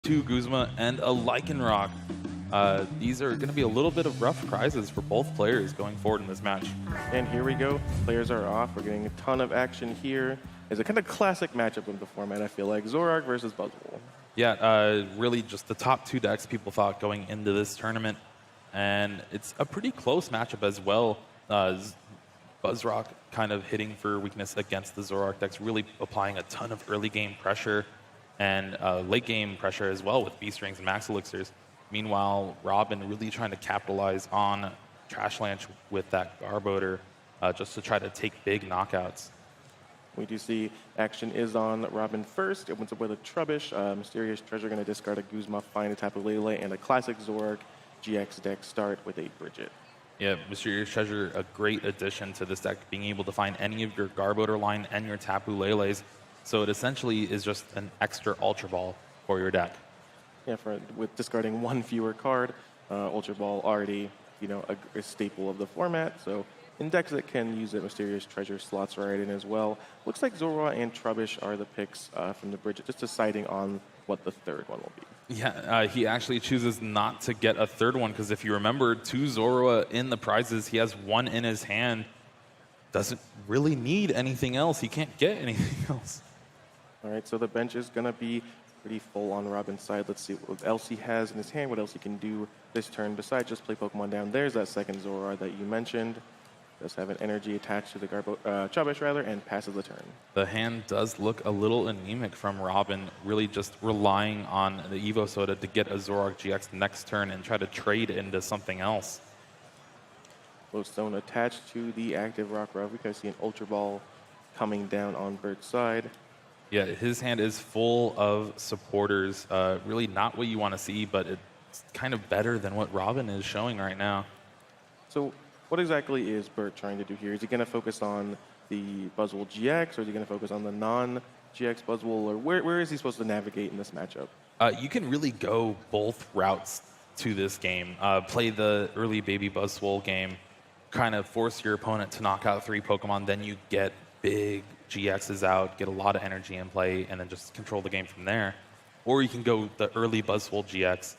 two Guzma, and a Lycanroc. These are going to be a little bit of rough prizes for both players going forward in this match. And here we go. Players are off. We're getting a ton of action here. It's a kind of classic matchup of the format, I feel like. Zoroark versus Buzzwole. Yeah, really just the top two decks people thought going into this tournament. And it's a pretty close matchup as well. Buzzrock kind of hitting for weakness against the Zoroark decks, really applying a ton of early game pressure and late game pressure as well with Beast Rings and Max Elixirs. Meanwhile, Robin really trying to capitalize on Trashlanch with that Garbodor just to try to take big knockouts. We do see action is on Robin first. It opens up with a Trubbish. Mysterious Treasure going to discard a Guzma, find a Tapu Lele, and a classic Zoroark GX deck start with a Bridget. Yeah, Mysterious Treasure, a great addition to this deck, being able to find any of your Garbodor line and your Tapu Leles. So it essentially is just an extra Ultra Ball for your deck. Yeah, with discarding one fewer card, Ultra Ball already, a staple of the format. So in decks that can use it, Mysterious Treasure slots right in as well. Looks like Zorua and Trubbish are the picks from the Bridget, just deciding on what the third one will be. Yeah, he actually chooses not to get a third one because if you remember, 2 Zorua in the prizes, he has 1 in his hand. Doesn't really need anything else. He can't get anything else. All right, so the bench is going to be pretty full on Robin's side. Let's see what else he has in his hand, what else he can do this turn besides just play Pokemon down. There's that second Zoroark that you mentioned. Does have an energy attached to the Trubbish, and passes the turn. The hand does look a little anemic from Robin, really just relying on the Evo Soda to get a Zoroark GX next turn and try to trade into something else. Lodestone attached to the active Rockruff. We can see an Ultra Ball coming down on Bert's side. Yeah, his hand is full of supporters. Really not what you want to see, but it's kind of better than what Robin is showing right now. So what exactly is Bert trying to do here? Is he going to focus on the Buzzwole GX, or is he going to focus on the non-GX Buzzwole, or where is he supposed to navigate in this matchup? You can really go both routes to this game. Play the early baby Buzzwole game, kind of force your opponent to knock out 3 Pokemon, then you get big GXs out, get a lot of energy in play, and then just control the game from there. Or you can go the early Buzzwole GX,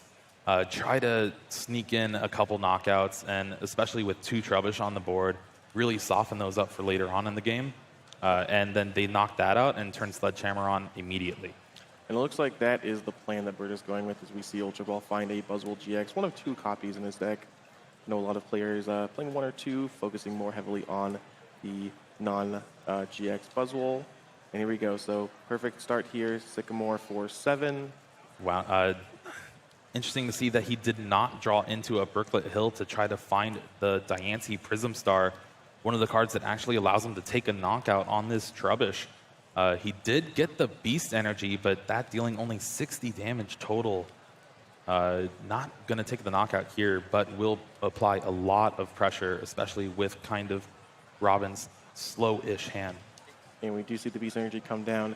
try to sneak in a couple knockouts, and especially with 2 Trubbish on the board, really soften those up for later on in the game. And then they knock that out and turn Sledgehammer on immediately. And it looks like that is the plan that Bert is going with, as we see Ultra Ball find a Buzzwole GX, one of 2 copies in his deck. I know a lot of players playing 1 or 2, focusing more heavily on the non-GX Buzzwole. And here we go. So perfect start here. Sycamore for 7. Wow. Interesting to see that he did not draw into a Brooklet Hill to try to find the Diancie Prism Star, one of the cards that actually allows him to take a knockout on this Trubbish. He did get the Beast Energy, but that dealing only 60 damage total. Not going to take the knockout here, but will apply a lot of pressure, especially with kind of Robin's slow-ish hand. And we do see the Beast Energy come down.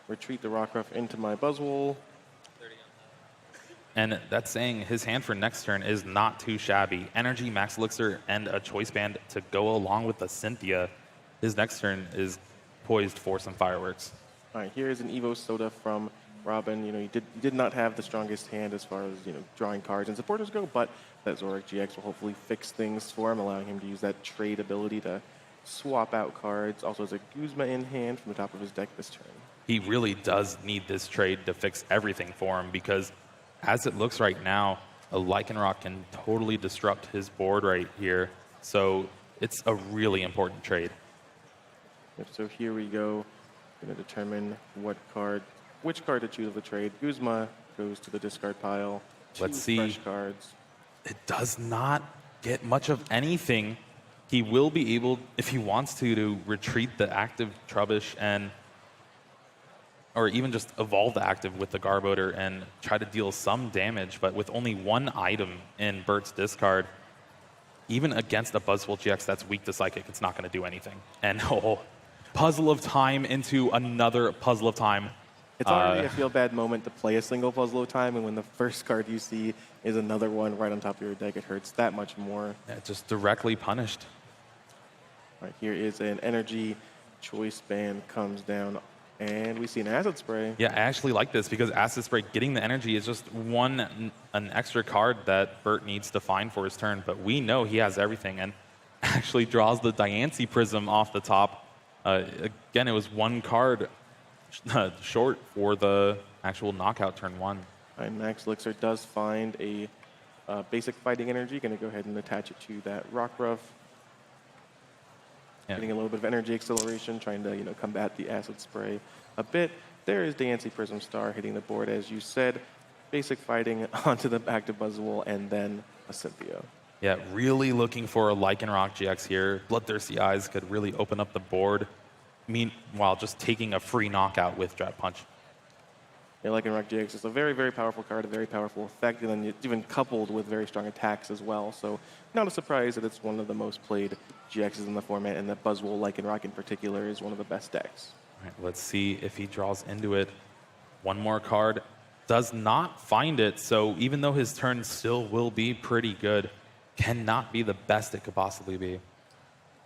Retreat the Rockruff into my Buzzwole. And that's saying his hand for next turn is not too shabby. Energy, Max Elixir, and a Choice Band to go along with the Cynthia. His next turn is poised for some fireworks. All right, here is an Evo Soda from Robin. He did not have the strongest hand as far as drawing cards and supporters go, but that Zoroark GX will hopefully fix things for him, allowing him to use that trade ability to swap out cards. Also has a Guzma in hand from the top of his deck this turn. He really does need this trade to fix everything for him, because as it looks right now, a Lycanroc can totally disrupt his board right here. So it's a really important trade. Yep, so here we go. Going to determine which card to choose of the trade. Guzma goes to the discard pile. Let's see. Fresh cards. It does not get much of anything. He will be able, if he wants to retreat the active Trubbish or even just evolve the active with the Garbodor and try to deal some damage, but with only 1 item in Bert's discard, even against a Buzzwole GX that's weak to Psychic, it's not going to do anything. And Puzzle of Time into another Puzzle of Time. It's already a feel-bad moment to play a single Puzzle of Time, and when the first card you see is another one right on top of your deck, it hurts that much more. Yeah, just directly punished. All right, here is an Energy Choice Band comes down And we see an acid spray. Yeah, I actually like this because Acid Spray getting the energy is just an extra card that Bert needs to find for his turn. But we know he has everything and actually draws the Diancie Prism off the top. Again, it was one card short for the actual knockout turn 1. And Max Elixir does find a basic fighting energy. Going to go ahead and attach it to that Rockruff. Yeah. Getting a little bit of energy acceleration, trying to combat the acid spray a bit. There is Diancie Prism Star hitting the board, as you said. Basic fighting onto the active Buzzwole, and then a Cynthia. Yeah, really looking for a Lycanroc GX here. Bloodthirsty Eyes could really open up the board. Meanwhile, just taking a free knockout with Drat Punch. Yeah, Lycanroc GX is a very, very powerful card, a very powerful effect, and then it's even coupled with very strong attacks as well. So not a surprise that it's one of the most played GXs in the format, and that Buzzwole Lycanroc in particular is one of the best decks. All right, let's see if he draws into it. One more card. Does not find it, so even though his turn still will be pretty good, cannot be the best it could possibly be.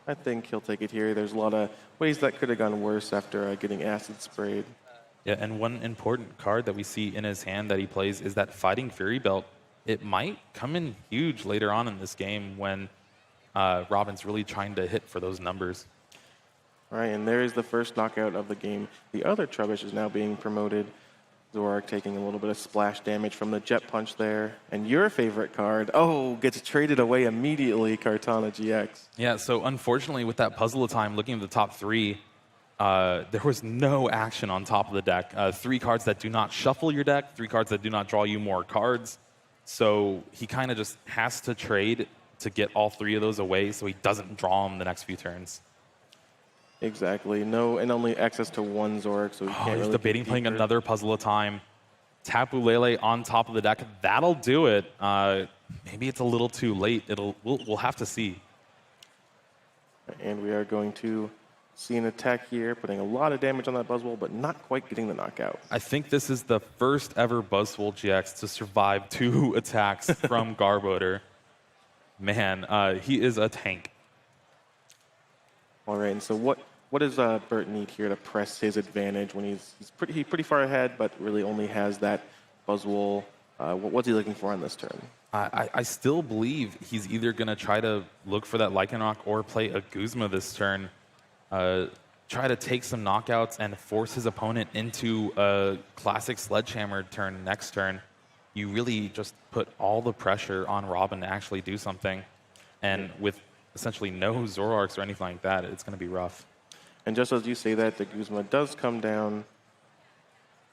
I think he'll take it here. There's a lot of ways that could have gone worse after getting acid sprayed. Yeah, and one important card that we see in his hand that he plays is that Fighting Fury Belt. It might come in huge later on in this game when Robin's really trying to hit for those numbers. All right, and there is the first knockout of the game. The other Trubbish is now being promoted. Zoroark taking a little bit of splash damage from the Jet Punch there. And your favorite card, gets traded away immediately, Kartana GX. Yeah, so unfortunately with that Puzzle of Time, looking at the top 3, there was no action on top of the deck. 3 cards that do not shuffle your deck, 3 cards that do not draw you more cards. So he kind of just has to trade to get all 3 of those away so he doesn't draw them the next few turns. Exactly. No, and only access to 1 Zoroark, so he can't really he's debating get playing deeper. another Puzzle of Time. Tapu Lele on top of the deck. That'll do it. Maybe it's a little too late. We'll have to see. And we are going to see an attack here, putting a lot of damage on that Buzzwole, but not quite getting the knockout. I think this is the first ever Buzzwole GX to survive 2 attacks from Garbodor. Man, he is a tank. All right, and so what does Bert need here to press his advantage when he's pretty far ahead, but really only has that Buzzwole? What's he looking for on this turn? I still believe he's either going to try to look for that Lycanroc or play a Guzma this turn. Try to take some knockouts and force his opponent into a classic Sledgehammer turn next turn. You really just put all the pressure on Robin to actually do something. And with essentially no Zoroarks or anything like that, it's going to be rough. And just as you say that, the Guzma does come down.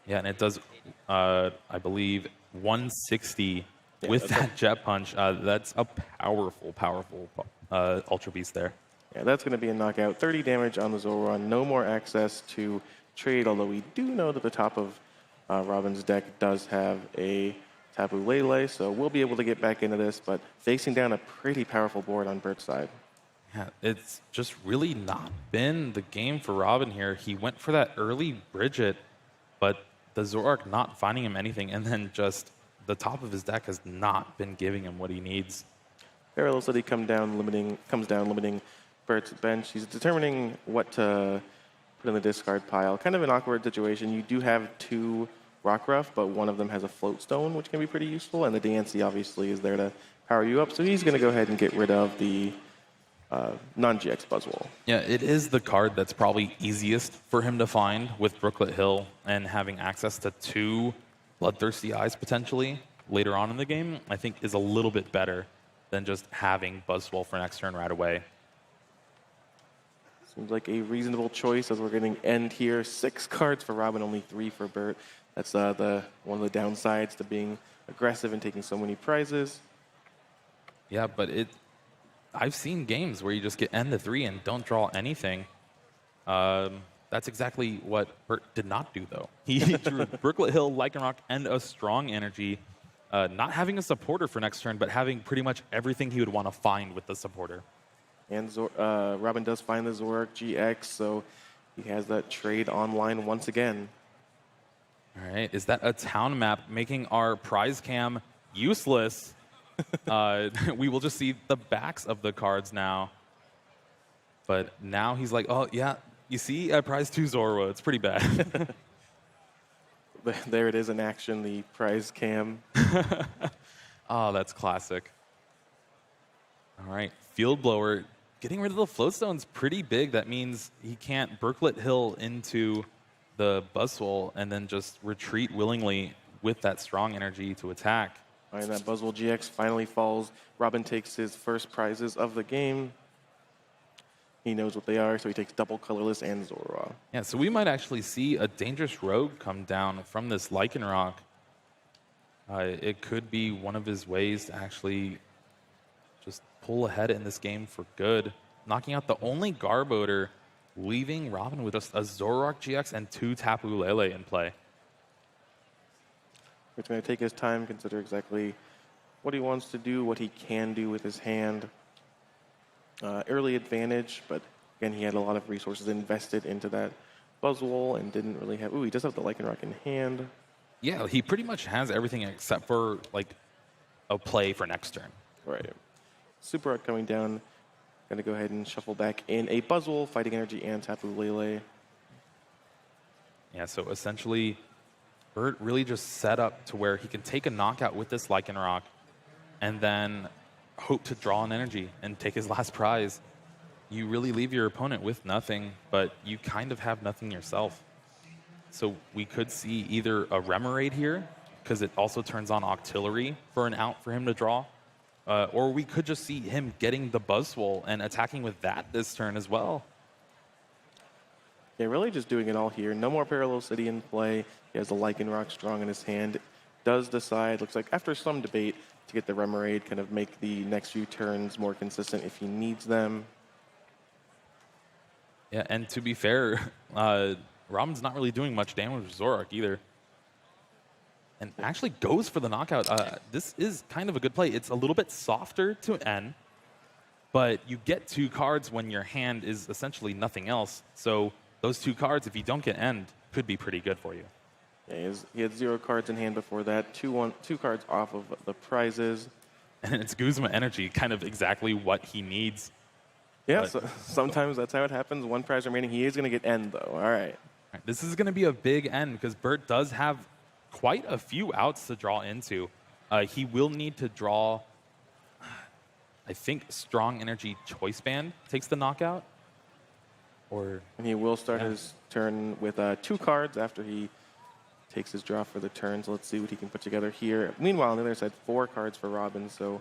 Yeah, and it does, I believe, 160 with that Jet Punch. That's a powerful Ultra Beast there. Yeah, that's going to be a knockout. 30 damage on the Zoroark. No more access to trade, although we do know that the top of Robin's deck does have a Tapu Lele, so we'll be able to get back into this, but facing down a pretty powerful board on Bert's side. Yeah, it's just really not been the game for Robin here. He went for that early Bridget, but the Zoroark not finding him anything, and then just the top of his deck has not been giving him what he needs. Parallel City comes down, limiting Bert's bench. He's determining what to put in the discard pile. Kind of an awkward situation. You do have 2 Rockruff, but one of them has a Float Stone, which can be pretty useful, and the Diancie obviously is there to power you up. So he's going to go ahead and get rid of the non-GX Buzzwole. Yeah, it is the card that's probably easiest for him to find with Brooklet Hill and having access to 2 Bloodthirsty Eyes potentially later on in the game, I think is a little bit better than just having Buzzwole for next turn right away. Seems like a reasonable choice as we're getting end here. 6 cards for Robin, only 3 for Bert. That's one of the downsides to being aggressive and taking so many prizes. Yeah, but I've seen games where you just get end to 3 and don't draw anything. That's exactly what Bert did not do, though. He drew Brooklet Hill, Lycanroc, and a strong energy. Not having a supporter for next turn, but having pretty much everything he would want to find with the supporter. And Robin does find the Zoroark GX, so he has that trade online once again. All right, is that a town map making our prize cam useless? We will just see the backs of the cards now. But now he's like, oh, yeah, You see, I prize 2 Zorua. It's pretty bad. There it is in action, the prize cam. Oh, that's classic. All right, Field Blower. Getting rid of the Floatstone's pretty big. That means he can't Brooklet Hill into the Buzzwole and then just retreat willingly with that strong energy to attack. All right, that Buzzwole GX finally falls. Robin takes his first prizes of the game. He knows what they are, so he takes double colorless and Zorua. Yeah, so we might actually see a dangerous rogue come down from this Lycanroc. It could be one of his ways to actually just pull ahead in this game for good, knocking out the only Garbodor, leaving Robin with just a Zoroark GX and 2 Tapu Lele in play. He's going to take his time, consider exactly what he wants to do, what he can do with his hand. Early advantage, but again, he had a lot of resources invested into that Buzzwole and didn't really have... Ooh, he does have the Lycanroc in hand. Yeah, he pretty much has everything except for like a play for next turn. Right. Super Art coming down. Going to go ahead and shuffle back in a Buzzwole, Fighting Energy, and Tapu Lele. Yeah, so essentially, Bert really just set up to where he can take a knockout with this Lycanroc and then hope to draw an energy and take his last prize. You really leave your opponent with nothing, but you kind of have nothing yourself. So we could see either a Remoraid here, because it also turns on Octillery for an out for him to draw, or we could just see him getting the Buzzwole and attacking with that this turn as well. Yeah, really just doing it all here. No more Parallel City in play. He has the Lycanroc strong in his hand. Does decide, looks like after some debate, to get the Remoraid, kind of make the next few turns more consistent if he needs them. Yeah, and to be fair, Robin's not really doing much damage with Zoroark either. And actually goes for the knockout. This is kind of a good play. It's a little bit softer to end, but you get 2 cards when your hand is essentially nothing else. So those 2 cards, if you don't get end, could be pretty good for you. Yeah, he had 0 cards in hand before that. 2 cards off of the prizes. And it's Guzma Energy, kind of exactly what he needs. Yeah, so sometimes that's how it happens. 1 prize remaining. He is going to get end, though. All right. This is going to be a big end because Bert does have quite a few outs to draw into. He will need to draw, I think, Strong Energy Choice Band takes the knockout. And he will start his turn with 2 cards after he takes his draw for the turn. So let's see what he can put together here. Meanwhile, on the other side, 4 cards for Robin. So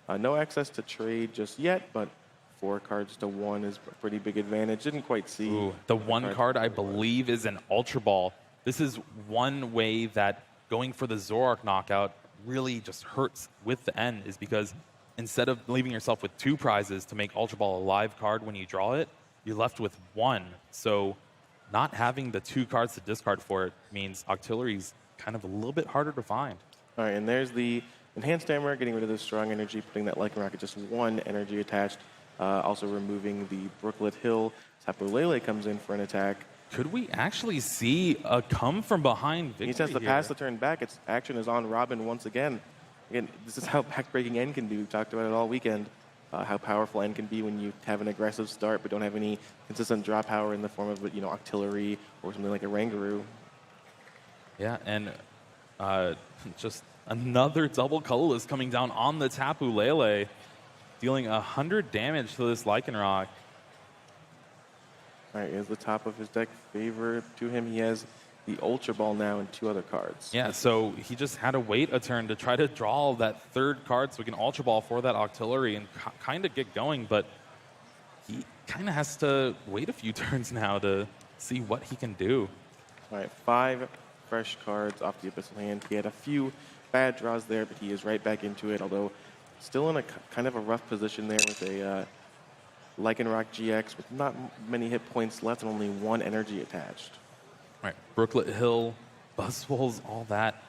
no access to trade just yet, but 4 cards to 1 is a pretty big advantage. Didn't quite see. Ooh, the 1 card, I believe, is an Ultra Ball. This is one way that going for the Zoroark knockout really just hurts with the end, is because instead of leaving yourself with 2 prizes to make Ultra Ball a live card when you draw it, you're left with 1. So not having the 2 cards to discard for it means Octillery's kind of a little bit harder to find. All right, and there's the Enhanced Hammer, getting rid of the Strong Energy, putting that Lycanroc at just 1 energy attached. Also removing the Brooklet Hill. Tapu Lele comes in for an attack. Could we actually see a come from behind victory? He has to pass the turn back. Its action is on Robin once again. Again, this is how backbreaking N can do. We've talked about it all weekend. How powerful N can be when you have an aggressive start but don't have any consistent draw power in the form of, Octillery or something like a Rangaroo. Yeah, and just another double colorless coming down on the Tapu Lele, dealing 100 damage to this Lycanroc. All right, is the top of his deck favorite to him? He has the Ultra Ball now and 2 other cards. Yeah, so he just had to wait a turn to try to draw that 3rd card so he can Ultra Ball for that Octillery and kind of get going, but he kind of has to wait a few turns now to see what he can do. All right, 5 fresh cards off the Abyssal hand. He had a few bad draws there, but he is right back into it, although still in a kind of a rough position there with a Lycanroc GX with not many hit points left and only 1 energy attached. All right, Brooklet Hill, Buzzwoles, all that.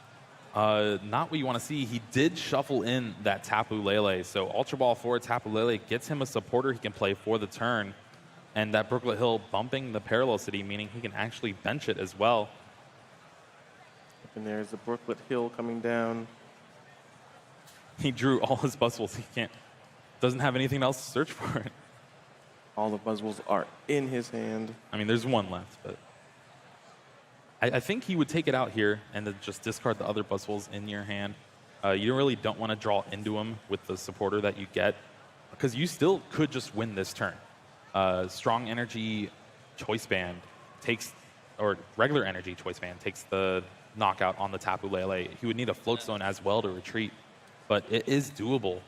Not what you want to see. He did shuffle in that Tapu Lele, so Ultra Ball for Tapu Lele gets him a supporter he can play for the turn, and that Brooklet Hill bumping the Parallel City, meaning he can actually bench it as well. And there's the Brooklet Hill coming down. He drew all his Buzzwoles. He doesn't have anything else to search for it. All the Buzzwoles are in his hand. I mean, there's one left, but I think he would take it out here and then just discard the other Buzzwoles in your hand. You really don't want to draw into him with the supporter that you get, because you still could just win this turn. Strong Energy Choice Band takes, or regular Energy Choice Band takes the knockout on the Tapu Lele. He would need a Float Stone as well to retreat, but it is doable.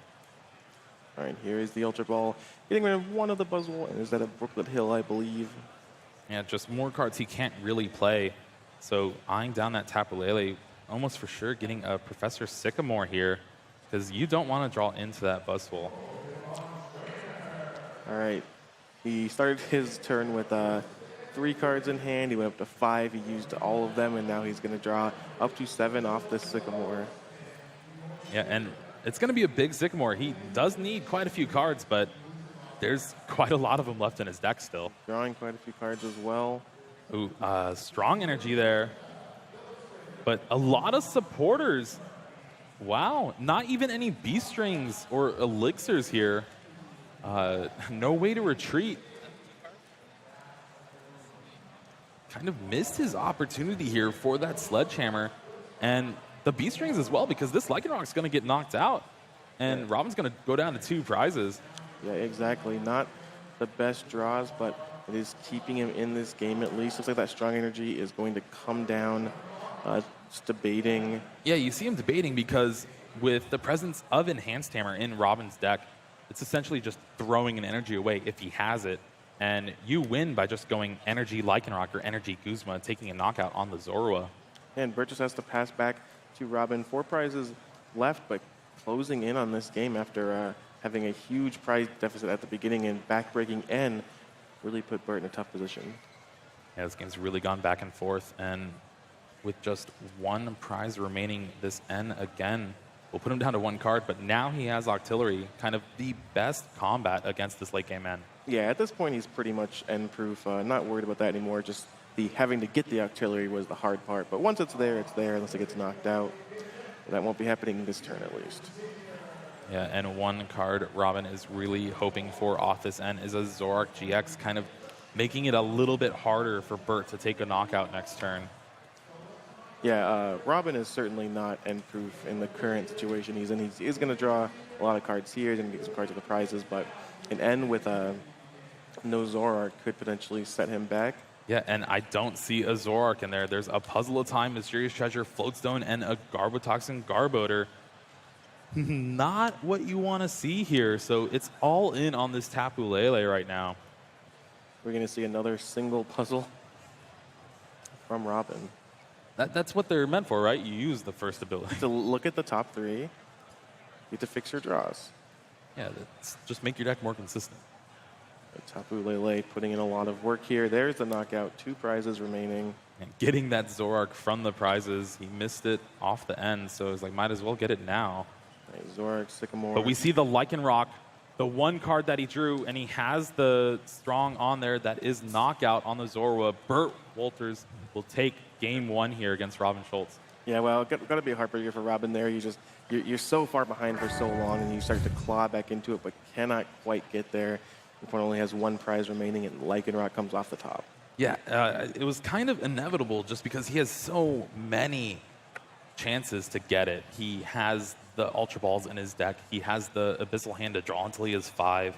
All right, here is the Ultra Ball. Getting rid of one of the Buzzwole, and is that a Brooklet Hill, I believe? Yeah, just more cards he can't really play. So eyeing down that Tapu Lele, almost for sure getting a Professor Sycamore here, because you don't want to draw into that Buzzwole. All right. He started his turn with 3 cards in hand. He went up to 5. He used all of them, and now he's going to draw up to 7 off this Sycamore. Yeah, and it's going to be a big Sycamore. He does need quite a few cards, but there's quite a lot of them left in his deck still. Drawing quite a few cards as well. Ooh, strong energy there. But a lot of supporters. Wow, not even any B-strings or elixirs here. No way to retreat. Kind of missed his opportunity here for that Sledgehammer. And the B-strings as well, because this Lycanroc going to get knocked out. And Robin's going to go down to 2 prizes. Yeah, exactly. Not the best draws, but it is keeping him in this game at least. Looks like that strong energy is going to come down. Just debating. Yeah, you see him debating because with the presence of Enhanced Hammer in Robin's deck, it's essentially just throwing an energy away if he has it. And you win by just going Energy Lycanroc or Energy Guzma, taking a knockout on the Zorua. And Bert just has to pass back to Robin. 4 prizes left, but closing in on this game after having a huge prize deficit at the beginning and backbreaking N really put Bert in a tough position. Yeah, this game's really gone back and forth. And with just 1 prize remaining, this N again will put him down to 1 card. But now he has Octillery, kind of the best combat against this late game N. Yeah, at this point he's pretty much N-proof. Not worried about that anymore. Just the having to get the Octillery was the hard part. But once it's there unless it gets knocked out. That won't be happening this turn at least. Yeah, and 1 card Robin is really hoping for off this N is a Zoroark GX, kind of making it a little bit harder for Bert to take a knockout next turn. Yeah, Robin is certainly not N-proof in the current situation he's in. He is going to draw a lot of cards here. He's going to get some cards with the prizes, but an N with no Zoroark could potentially set him back. Yeah, and I don't see a Zoroark in there. There's a Puzzle of Time, Mysterious Treasure, Floatstone, and a Garbotoxin Garbodor. Not what you want to see here. So it's all in on this Tapu Lele right now. We're going to see another single puzzle from Robin. That's what they're meant for, right? You use the first ability. To look at the top 3, you have to fix your draws. Yeah, just make your deck more consistent. Tapu Lele putting in a lot of work here. There's the knockout. 2 prizes remaining. And getting that Zoroark from the prizes, he missed it off the end, so it's like, might as well get it now. Right, Zoroark, Sycamore. But we see the Lycanroc, the 1 card that he drew, and he has the Strong on there that is knockout on the Zorua. Bert Wolters will take game 1 here against Robin Schulz. Yeah, well, got to be a heartbreaker for Robin there. You're so far behind for so long, and you start to claw back into it, but cannot quite get there. Your opponent only has 1 prize remaining, and Lycanroc comes off the top. Yeah, it was kind of inevitable just because he has so many chances to get it. He has the Ultra Balls in his deck. He has the Abyssal Hand to draw until he has 5,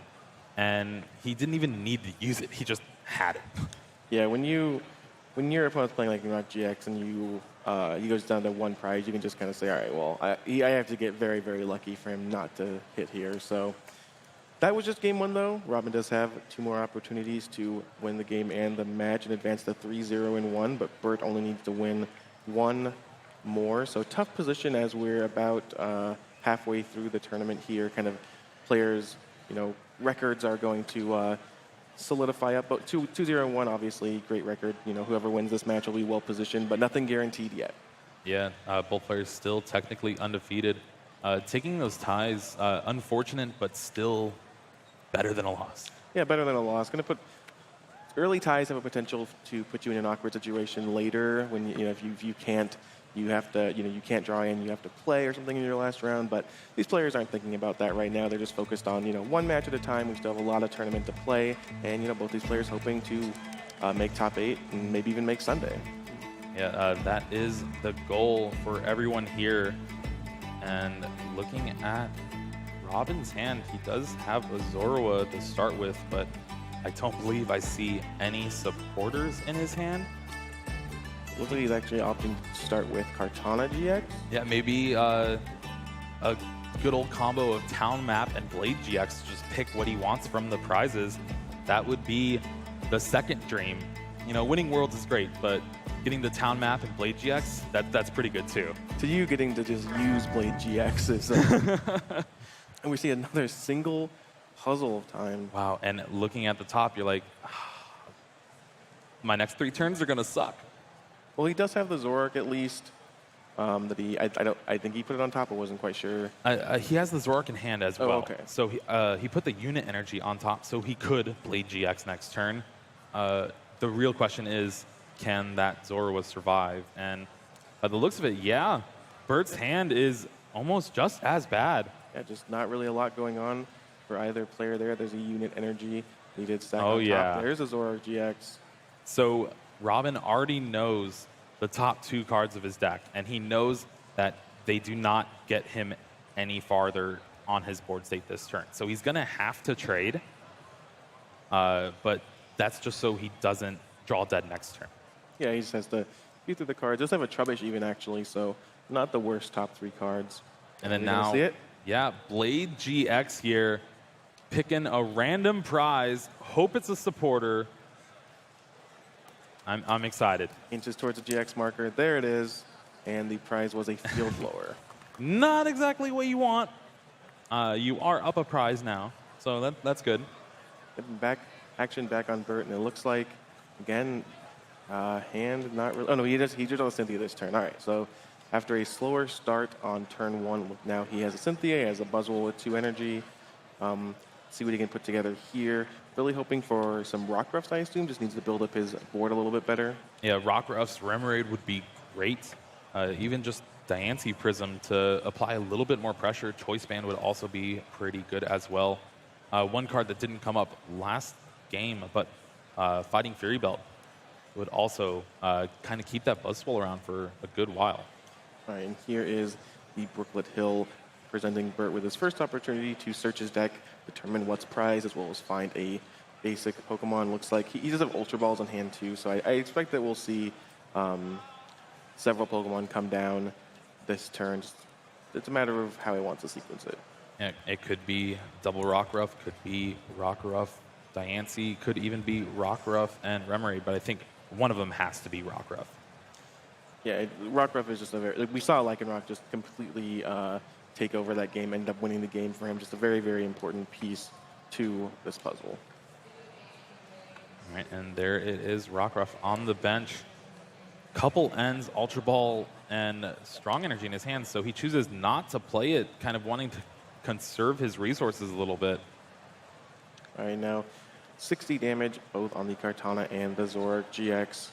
and he didn't even need to use it. He just had it. Yeah, when your opponent's playing like Lycanroc GX and he goes down to 1 prize, you can just kind of say, all right, well, I have to get very, very lucky for him not to hit here. So that was just game 1, though. Robin does have 2 more opportunities to win the game and the match and advance to 3-0 in 1, but Bert only needs to win 1 more. So tough position as we're about halfway through the tournament here. Kind of players, records are going to solidify up. But 2-0-1, obviously, great record. Whoever wins this match will be well positioned, but nothing guaranteed yet. Yeah, both players still technically undefeated. Taking those ties, unfortunate, but still better than a loss. Yeah, better than a loss. Going to put early ties have a potential to put you in an awkward situation later when if you can't you have to, you can't draw in, you have to play or something in your last round. But these players aren't thinking about that right now. They're just focused on, one match at a time. We still have a lot of tournament to play, and both these players hoping to make top 8 and maybe even make Sunday. Yeah, that is the goal for everyone here. And looking at Robin's hand, he does have a Zorua to start with, but I don't believe I see any supporters in his hand. Looks like he's actually opting to start with Kartana GX. Yeah, maybe a good old combo of Town Map and Blade GX to just pick what he wants from the prizes. That would be the second dream. Winning Worlds is great, but getting the Town Map and Blade GX, that's pretty good too. To you, getting to just use Blade GX is... and we see another single puzzle of time. Wow, and looking at the top, you're like, my next 3 turns are going to suck. Well, he does have the Zoroark at least. I think he put it on top. I wasn't quite sure. He has the Zoroark in hand as well. Oh, okay. So he put the unit energy on top, so he could Blade GX next turn. The real question is, can that Zorua survive? And by the looks of it, yeah, Bert's hand is almost just as bad. Yeah, just not really a lot going on for either player there. There's a unit energy. He did stack on top. There's a Zoroark GX. So Robin already knows the top 2 cards of his deck, and he knows that they do not get him any farther on his board state this turn. So he's going to have to trade, but that's just so he doesn't draw dead next turn. Yeah, he just has to view through the cards. Does have a Trubbish even, actually, so not the worst top 3 cards. And then now, see it? Yeah, Blade GX here, picking a random prize. Hope it's a supporter. I'm excited. Inches towards the GX marker. There it is. And the prize was a field blower. Not exactly what you want. You are up a prize now, so that's good. Action back on Bert, and it looks like, again, hand not really. Oh, no, he drew on Cynthia this turn. All right, so after a slower start on turn 1, now he has a Cynthia, he has a Buzzwole with 2 energy. See what he can put together here. Really hoping for some Rockruffs, I assume. Just needs to build up his board a little bit better. Yeah, Rockruffs, Remoraid would be great. Even just Diancie Prism to apply a little bit more pressure. Choice Band would also be pretty good as well. One card that didn't come up last game, but Fighting Fury Belt would also kind of keep that Buzzwole around for a good while. All right, and here is the Brooklet Hill presenting Bert with his first opportunity to search his deck, determine what's prized, as well as find a basic Pokemon. Looks like he does have Ultra Balls on hand too, so I expect that we'll see several Pokemon come down this turn. It's a matter of how he wants to sequence it. Yeah, it could be double Rockruff, could be Rockruff, Diancie, could even be Rockruff and Remoraid, but I think one of them has to be Rockruff. Yeah, Rockruff is just we saw Lycanroc just completely take over that game, end up winning the game for him. Just a very, very important piece to this puzzle. All right, and there it is, Rockruff on the bench. Couple ends, Ultra Ball, and Strong Energy in his hands, so he chooses not to play it, kind of wanting to conserve his resources a little bit. All right, now 60 damage both on the Kartana and the Zoroark GX.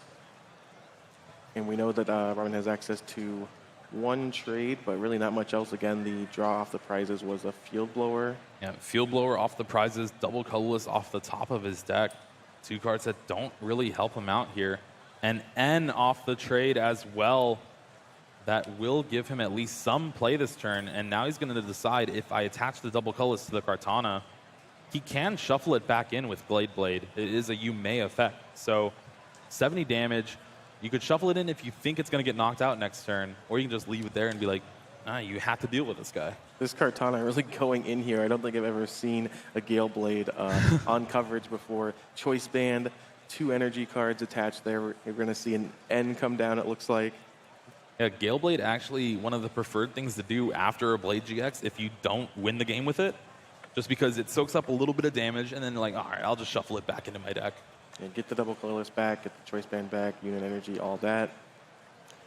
And we know that Robin has access to 1 trade, but really not much else. Again, the draw off the prizes was a Field Blower. Yeah, Field Blower off the prizes, double colorless off the top of his deck. 2 cards that don't really help him out here. And N off the trade as well. That will give him at least some play this turn. And now he's going to decide, if I attach the double colorless to the Kartana, he can shuffle it back in with Blade. It is a you may effect. So 70 damage. You could shuffle it in if you think it's going to get knocked out next turn, or you can just leave it there and be like, you have to deal with this guy. This Kartana really going in here. I don't think I've ever seen a Gale Blade on coverage before. Choice Band, 2 energy cards attached there. We're going to see an N come down, it looks like. Yeah, Gale Blade actually one of the preferred things to do after a Blade GX if you don't win the game with it, just because it soaks up a little bit of damage, and then you're like, all right, I'll just shuffle it back into my deck. And get the double colorless back, get the Choice Band back, unit energy, all that.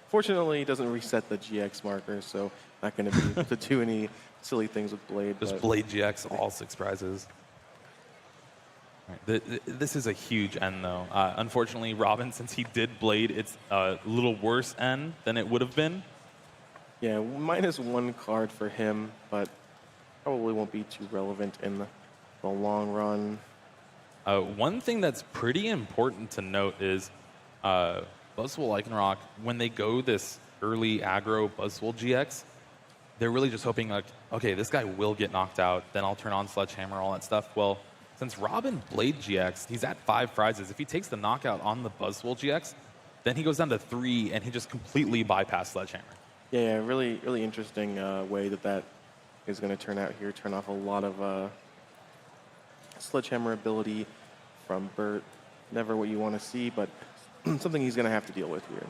Fortunately, it doesn't reset the GX marker, so not going to be able to do any silly things with Blade. Just Blade GX, all 6 prizes. This is a huge end, though. Unfortunately, Robin, since he did Blade, it's a little worse end than it would have been. Yeah, -1 card for him, but probably won't be too relevant in the long run. One thing that's pretty important to note is Buzzwole Lycanroc, when they go this early aggro Buzzwole GX, they're really just hoping, like, okay, this guy will get knocked out, then I'll turn on Sledgehammer, all that stuff. Well, since Robin Blade GX, he's at 5 prizes. If he takes the knockout on the Buzzwole GX, then he goes down to 3, and he just completely bypassed Sledgehammer. Yeah, really, really interesting way that is going to turn out here. Turn off a lot of Sledgehammer ability from Bert. Never what you want to see, but something he's going to have to deal with here.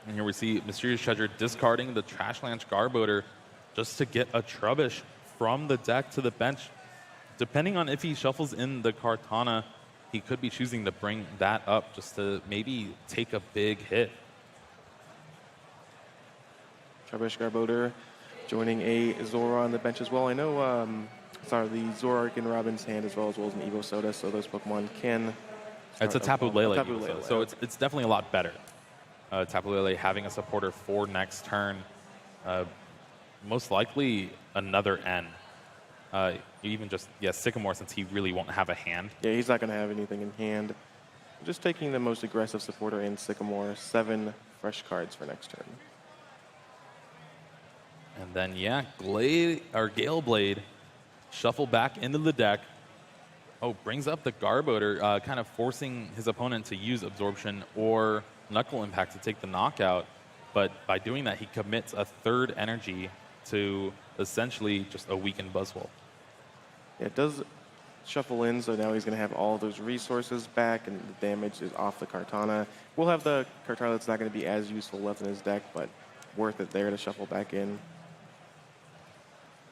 And here we see Mysterious Treasure discarding the Trashlanch Garbodor just to get a Trubbish from the deck to the bench. Depending on if he shuffles in the Kartana, he could be choosing to bring that up just to maybe take a big hit. Trubbish Garbodor joining a Zora on the bench as well. I know, the Zoroark in Robin's hand as well as an Evo Soda, so those Pokemon can... It's a Tapu Lele, Tapu Lele. So it's definitely a lot better. Tapu Lele having a supporter for next turn. Most likely another N. Even just, Sycamore, since he really won't have a hand. Yeah, he's not going to have anything in hand. Just taking the most aggressive supporter in Sycamore. 7 fresh cards for next turn. And then, Gale Blade, shuffle back into the deck. Oh, brings up the Garbodor, kind of forcing his opponent to use Absorption or Knuckle Impact to take the knockout. But by doing that, he commits a 3rd energy to essentially just a weakened Buzzwole. Yeah, it does shuffle in, so now he's going to have all those resources back, and the damage is off the Kartana. We'll have the Kartana that's not going to be as useful left in his deck, but worth it there to shuffle back in.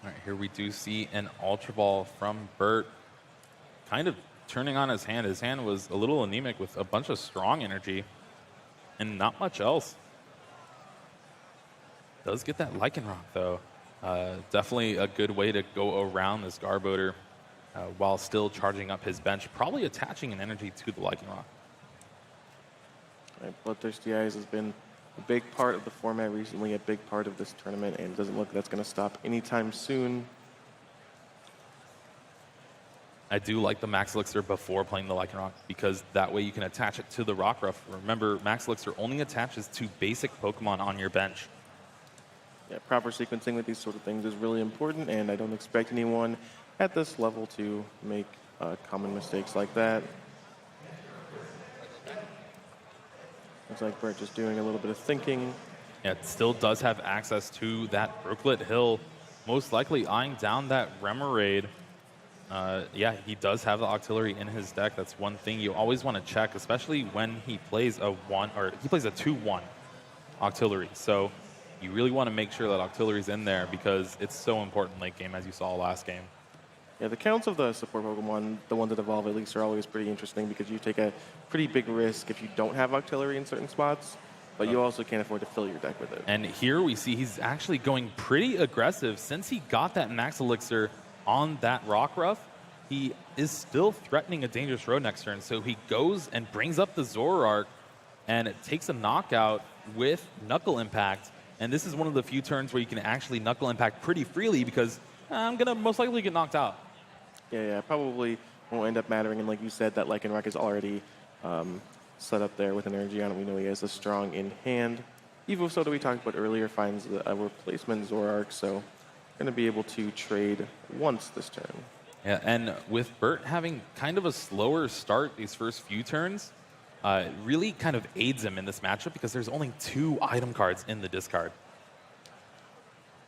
All right, here we do see an Ultra Ball from Bert, kind of turning on his hand. His hand was a little anemic with a bunch of strong energy and not much else. Does get that Lycanroc, though. Definitely a good way to go around this Garbodor while still charging up his bench, probably attaching an energy to the Lycanroc. Right, Bloodthirsty Eyes has been a big part of the format recently, a big part of this tournament, and it doesn't look like that's going to stop anytime soon. I do like the Max Elixir before playing the Lycanroc because that way you can attach it to the Rockruff. Remember, Max Elixir only attaches to basic Pokemon on your bench. Yeah, proper sequencing with these sort of things is really important, and I don't expect anyone at this level to make common mistakes like that. Looks like Bert just doing a little bit of thinking. Yeah, it still does have access to that Brooklet Hill, most likely eyeing down that Remoraid. He does have the Octillery in his deck. That's one thing you always want to check, especially when he plays a 2-1 Octillery. So you really want to make sure that Octillery's in there because it's so important late game, as you saw last game. Yeah, the counts of the support Pokemon, the ones that evolve at least, are always pretty interesting because you take a pretty big risk if you don't have Octillery in certain spots, but you also can't afford to fill your deck with it. And here we see he's actually going pretty aggressive. Since he got that Max Elixir on that Rockruff, he is still threatening a dangerous road next turn. So he goes and brings up the Zoroark, and it takes a knockout with Knuckle Impact. And this is one of the few turns where you can actually Knuckle Impact pretty freely because I'm going to most likely get knocked out. Yeah, probably won't end up mattering. And like you said, that Lycanroc is already set up there with an energy on it. We know he has a strong in hand. Evo Soda, we talked about earlier, finds a replacement Zoroark, so going to be able to trade once this turn. Yeah, and with Bert having kind of a slower start these first few turns, it really kind of aids him in this matchup because there's only 2 item cards in the discard.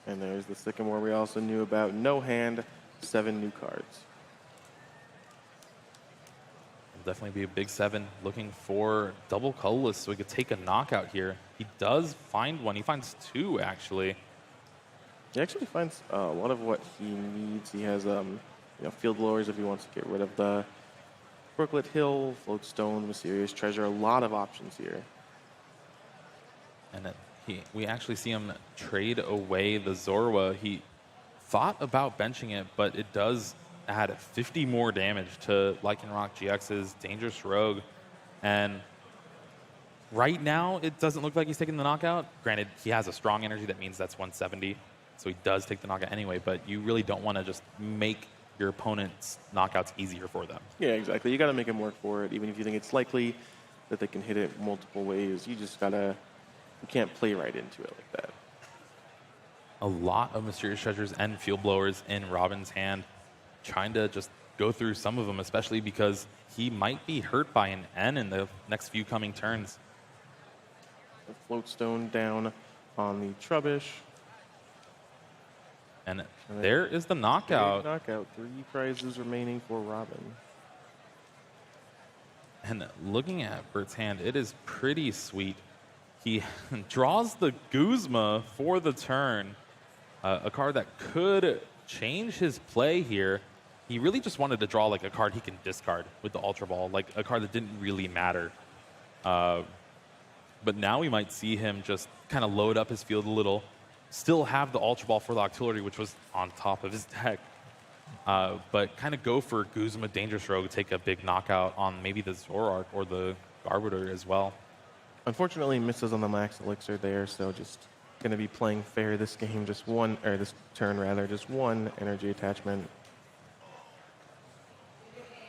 And there's the Sycamore we also knew about. No hand, 7 new cards. It'll definitely be a big 7 looking for double colorless so he could take a knockout here. He does find one. He finds 2, actually. He actually finds a lot of what he needs. He has field blowers if he wants to get rid of the Brooklet Hill, Floatstone, Mysterious Treasure. A lot of options here. And we actually see him trade away the Zorua. He thought about benching it, but it does add 50 more damage to Lycanroc GX's Dangerous Rogue. And right now, it doesn't look like he's taking the knockout. Granted, he has a strong energy. That means that's 170. So he does take the knockout anyway. But you really don't want to just make your opponent's knockouts easier for them. Yeah, exactly. You got to make them work for it. Even if you think it's likely that they can hit it multiple ways, you just got to, you can't play right into it like that. A lot of Mysterious Treasures and Field Blowers in Robin's hand, trying to just go through some of them, especially because he might be hurt by an N in the next few coming turns. The Float Stone down on the Trubbish. And there is the knockout. Knockout. 3 prizes remaining for Robin. And looking at Bert's hand, it is pretty sweet. He draws the Guzma for the turn, a card that could change his play here. He really just wanted to draw like a card he can discard with the Ultra Ball, like a card that didn't really matter. But now we might see him just kind of load up his field a little, still have the Ultra Ball for the Octillery, which was on top of his deck, but kind of go for Guzma Dangerous Rogue, take a big knockout on maybe the Zoroark or the Garbodor as well. Unfortunately, misses on the Max Elixir there, so just going to be playing fair this game, just one, or this turn rather, just one energy attachment.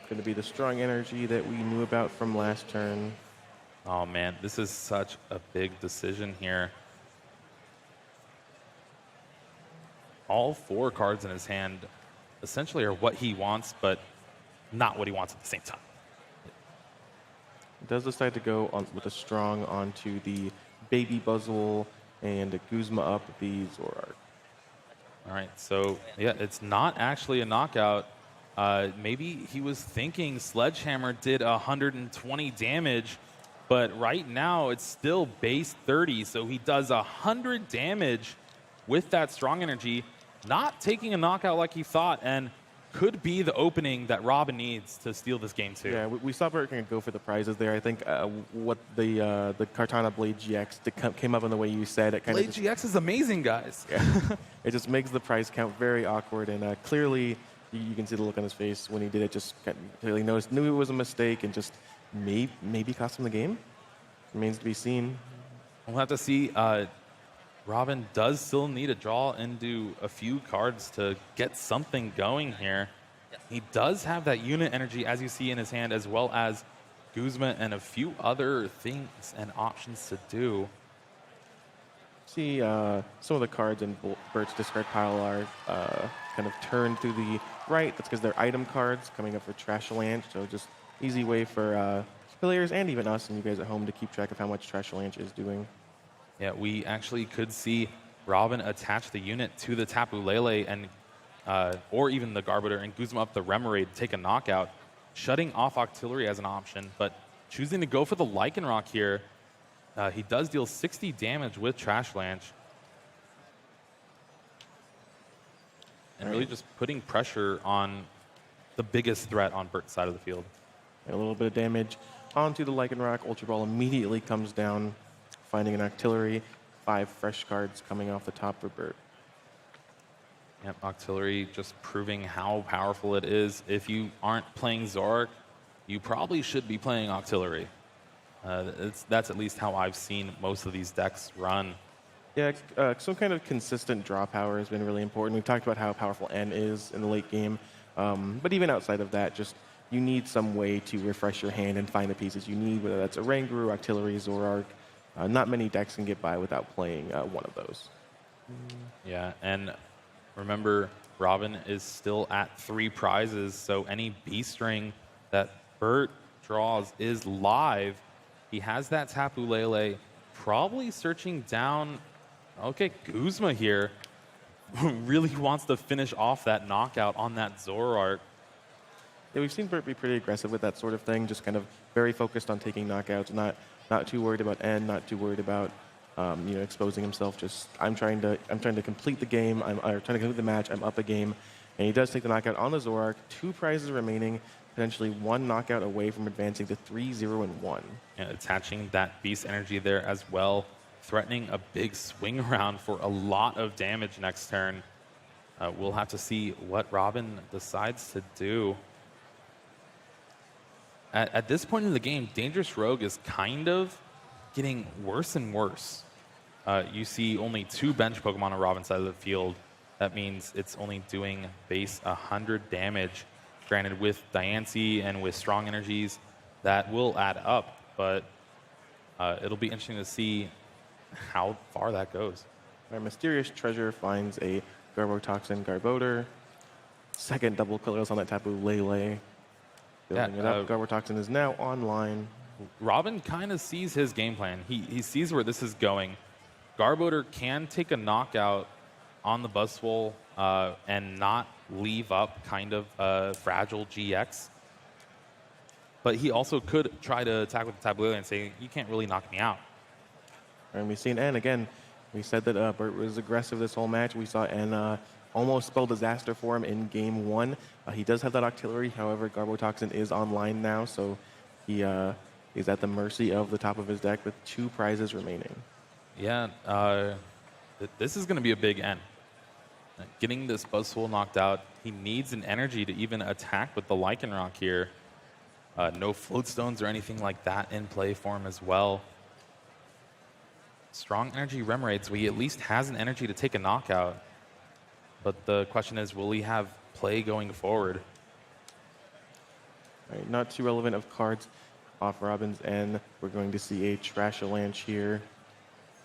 Going to be the strong energy that we knew about from last turn. Oh man, this is such a big decision here. All 4 cards in his hand essentially are what he wants, but not what he wants at the same time. Does decide to go on with a strong onto the Baby Buzzwole and a Guzma up the Zoroark. All right, so yeah, it's not actually a knockout. Maybe he was thinking Sledgehammer did 120 damage, but right now it's still base 30, so he does 100 damage with that strong energy, not taking a knockout like he thought, and could be the opening that Robin needs to steal this game too. Yeah, we saw Bert can go for the prizes there. I think what the Kartana Blade GX came up in the way you said it. Blade GX is amazing, guys. Yeah. It just makes the prize count very awkward, and clearly you can see the look on his face when he did it. Just clearly knew it was a mistake, and just maybe cost him the game. Remains to be seen. We'll have to see. Robin does still need to draw into a few cards to get something going here. He does have that unit energy, as you see in his hand, as well as Guzma and a few other things and options to do. See, some of the cards in Bert's discard pile are kind of turned to the right. That's because they're item cards coming up for Trashalanche, so just easy way for players and even us and you guys at home to keep track of how much Trashalanche is doing. Yeah, we actually could see Robin attach the unit to the Tapu Lele and or even the Garbodor and Guzma up the Remoraid to take a knockout, shutting off Octillery as an option, but choosing to go for the Lycanroc here. He does deal 60 damage with Trashalanche. And really just putting pressure on the biggest threat on Bert's side of the field. A little bit of damage onto the Lycanroc. Ultra Ball immediately comes down, finding an Octillery. 5 fresh cards coming off the top for Bert. Yep, Octillery just proving how powerful it is. If you aren't playing Zoroark, you probably should be playing Octillery. That's at least how I've seen most of these decks run. Yeah, some kind of consistent draw power has been really important. We've talked about how powerful N is in the late game. But even outside of that, just you need some way to refresh your hand and find the pieces you need, whether that's a Oranguru, Octillery, Zoroark. Not many decks can get by without playing one of those. Yeah, and remember, Robin is still at 3 prizes, so any Beast Ring that Bert draws is live. He has that Tapu Lele, probably searching down. Okay, Guzma here really wants to finish off that knockout on that Zoroark. Yeah, we've seen Bert be pretty aggressive with that sort of thing, just kind of very focused on taking knockouts, not too worried about N, not too worried about exposing himself. Just I'm trying to complete the game. I'm trying to complete the match. I'm up a game, and he does take the knockout on the Zoroark. 2 prizes remaining, potentially 1 knockout away from advancing to 3-0-1. Yeah, attaching that Beast Energy there as well, threatening a big swing around for a lot of damage next turn. We'll have to see what Robin decides to do. At this point in the game, Dangerous Rogue is kind of getting worse and worse. You see only 2 bench Pokemon on Robin's side of the field. That means it's only doing base 100 damage. Granted, with Diancie and with strong energies, that will add up, but it'll be interesting to see how far that goes. Our Mysterious Treasure finds a Garbotoxin Garbodor. Second double colors on that Tapu Lele. Building it up. Garbotoxin is now online. Robin kind of sees his game plan. He sees where this is going. Garbodor can take a knockout on the Buzzwole and not leave up kind of a fragile GX. But he also could try to attack with the Tapu Lele and say, you can't really knock me out. And we've seen N again. We said that Bert was aggressive this whole match. We saw N almost spell disaster for him in game 1. He does have that Octillery. However, Garbotoxin is online now, so he is at the mercy of the top of his deck with 2 prizes remaining. Yeah, this is going to be a big N. Getting this Buzzwole knocked out, he needs an energy to even attack with the Lycanroc here. No Floatstones or anything like that in play for him as well. Strong energy Remoraid, so he at least has an energy to take a knockout. But the question is, will he have play going forward? Right, not too relevant of cards off Robin's end. We're going to see a Trashalanche here.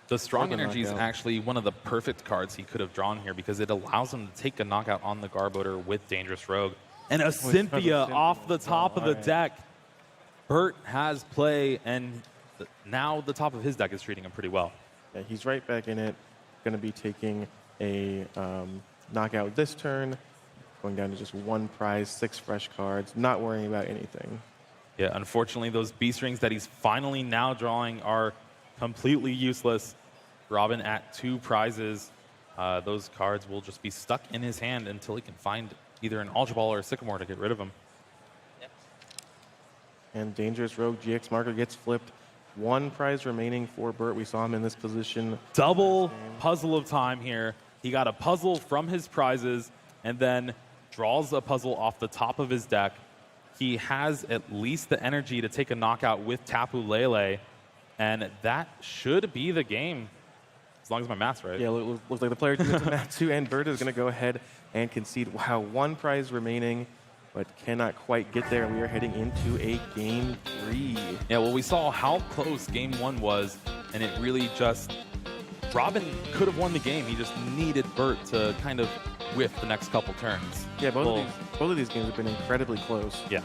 The strong energy is actually one of the perfect cards he could have drawn here because it allows him to take a knockout on the Garbodor with Dangerous Rogue. And a Cynthia off the top of the deck. Bert has play, and now the top of his deck is treating him pretty well. Yeah, he's right back in it. Going to be taking a knockout this turn. Going down to just 1 prize, 6 fresh cards. Not worrying about anything. Yeah, unfortunately, those Beast Rings that he's finally now drawing are completely useless. Robin at 2 prizes. Those cards will just be stuck in his hand until he can find either an Ultra Ball or a Sycamore to get rid of them. Yep. And Dangerous Rogue GX marker gets flipped. 1 prize remaining for Bert. We saw him in this position. Double puzzle of time here. He got a puzzle from his prizes and then draws a puzzle off the top of his deck. He has at least the energy to take a knockout with Tapu Lele. And that should be the game, as long as my math's right. Yeah, looks like the player team is math too, and Bert is going to go ahead and concede. Wow, 1 prize remaining, but cannot quite get there. We are heading into a game 3. Yeah, well, we saw how close game 1 was, and it really just... Robin could have won the game. He just needed Bert to kind of whiff the next couple turns. Yeah, both of these games have been incredibly close. Yeah.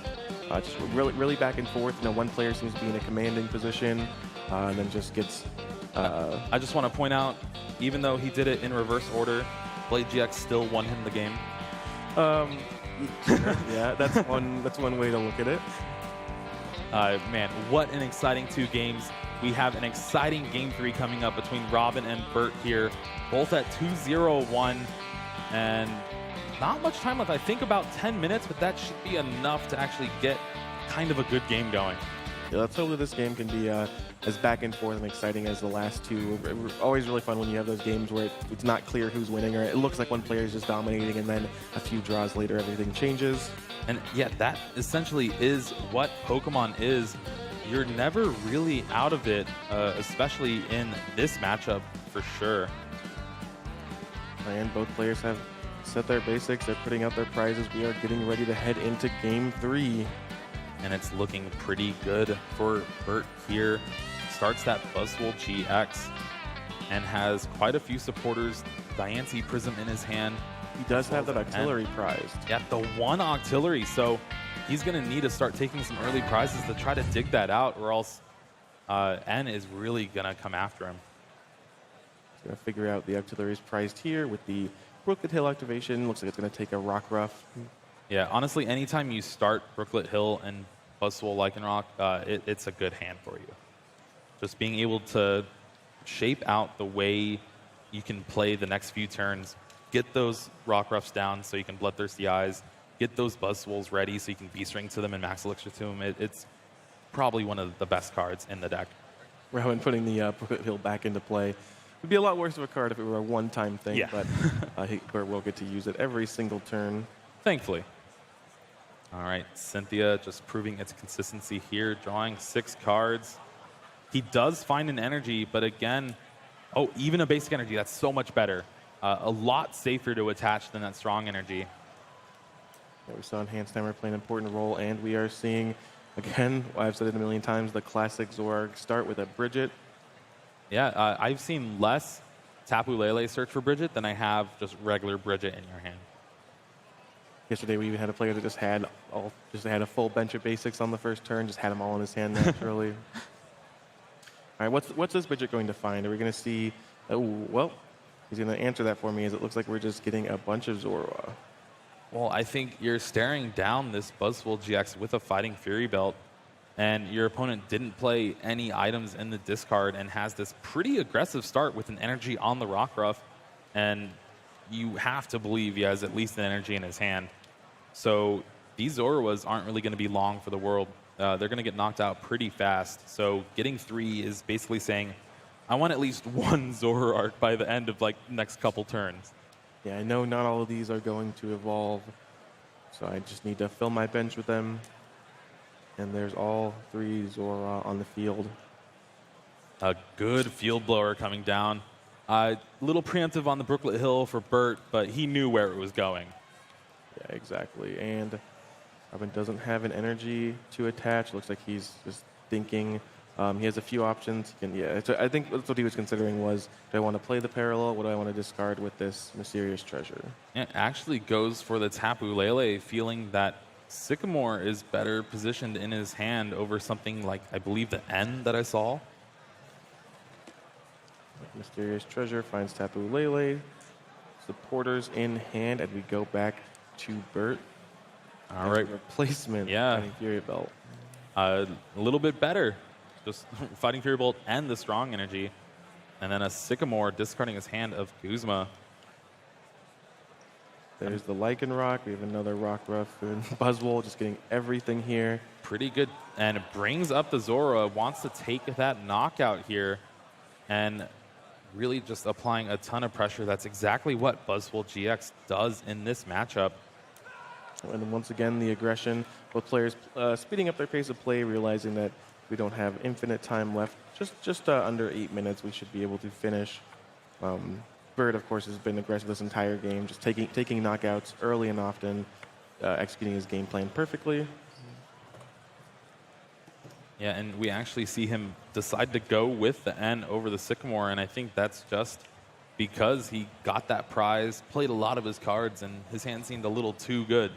Just really back and forth. You know, one player seems to be in a commanding position, and then just gets... I just want to point out, even though he did it in reverse order, Blade GX still won him the game. Yeah, that's one way to look at it. Man, what an exciting 2 games. We have an exciting game 3 coming up between Robin and Bert here, both at 2-0-1, and not much time left. I think about 10 minutes, but that should be enough to actually get kind of a good game going. Yeah, let's hope that this game can be as back and forth and exciting as the last 2. Always really fun when you have those games where it's not clear who's winning, or it looks like one player is just dominating, and then a few draws later, everything changes. And yeah, that essentially is what Pokemon is. You're never really out of it, especially in this matchup for sure. And both players have set their basics. They're putting out their prizes. We are getting ready to head into game 3. And it's looking pretty good for Bert here. Starts that Buzzwole GX and has quite a few supporters. Diancie Prism in his hand. He does have that Octillery prized. Yeah, the 1 Octillery. So he's going to need to start taking some early prizes to try to dig that out, or else N is really going to come after him. He's going to figure out the Octillery's prized here with the Brooklet Hill activation. Looks like it's going to take a Rockruff. Yeah, honestly, anytime you start Brooklet Hill and Buzzwole Lycanroc, it's a good hand for you. Just being able to shape out the way you can play the next few turns, get those Rockruffs down so you can Bloodthirsty Eyes, get those Buzzwoles ready so you can Beast Ring to them and Max Elixir to them. It's probably one of the best cards in the deck. Rowan putting the Brooklet Hill back into play. It'd be a lot worse of a card if it were a one-time thing, Yeah. but Bert will get to use it every single turn. Thankfully. All right, Cynthia just proving its consistency here, drawing 6 cards. He does find an energy, but again, oh, even a basic energy, that's so much better. A lot safer to attach than that strong energy. Yeah, we saw Enhanced Hammer play an important role, and we are seeing, again, I've said it a million times, the classic Zorarg start with a Bridget. Yeah, I've seen less Tapu Lele search for Bridget than I have just regular Bridget in your hand. Yesterday, we even had a player that just had a full bench of basics on the first turn, just had them all in his hand naturally. All right, what's this Bridget going to find? Are we going to see? Oh, well, he's going to answer that for me, as it looks like we're just getting a bunch of Zorua. Well, I think you're staring down this Buzzwole GX with a Fighting Fury belt, and your opponent didn't play any items in the discard and has this pretty aggressive start with an energy on the Rockruff, and you have to believe he has at least an energy in his hand. So these Zoruas aren't really going to be long for the world. They're going to get knocked out pretty fast. So getting 3 is basically saying, I want at least 1 Zoroark by the end of like next couple turns. Yeah, I know not all of these are going to evolve, so I just need to fill my bench with them. And there's all 3 Zora on the field. A good field blower coming down. A little preemptive on the Brooklet Hill for Bert, but he knew where it was going. Yeah, exactly. And Robin doesn't have an energy to attach. Looks like he's just thinking. He has a few options. I think that's what he was considering was, do I want to play the parallel? What do I want to discard with this mysterious treasure? It actually goes for the Tapu Lele, feeling that Sycamore is better positioned in his hand over something like, I believe, the N that I saw. Mysterious treasure finds Tapu Lele. Supporters in hand, and we go back to Bert. All right. Replacement. Yeah. Fighting Fury Belt. A little bit better. Just Fighting Fury Bolt and the strong energy. And then a Sycamore discarding his hand of Guzma. There's the Lycanroc. We have another Rockruff and Buzzwole, just getting everything here. Pretty good. And it brings up the Zora. Wants to take that knockout here. And really just applying a ton of pressure. That's exactly what Buzzwole GX does in this matchup. And once again, the aggression. Both players speeding up their pace of play, realizing that we don't have infinite time left. Just under 8 minutes, we should be able to finish. Bert, of course, has been aggressive this entire game, just taking knockouts early and often, executing his game plan perfectly. Yeah, and we actually see him decide to go with the N over the Sycamore, and I think that's just because he got that prize, played a lot of his cards, and his hand seemed a little too good.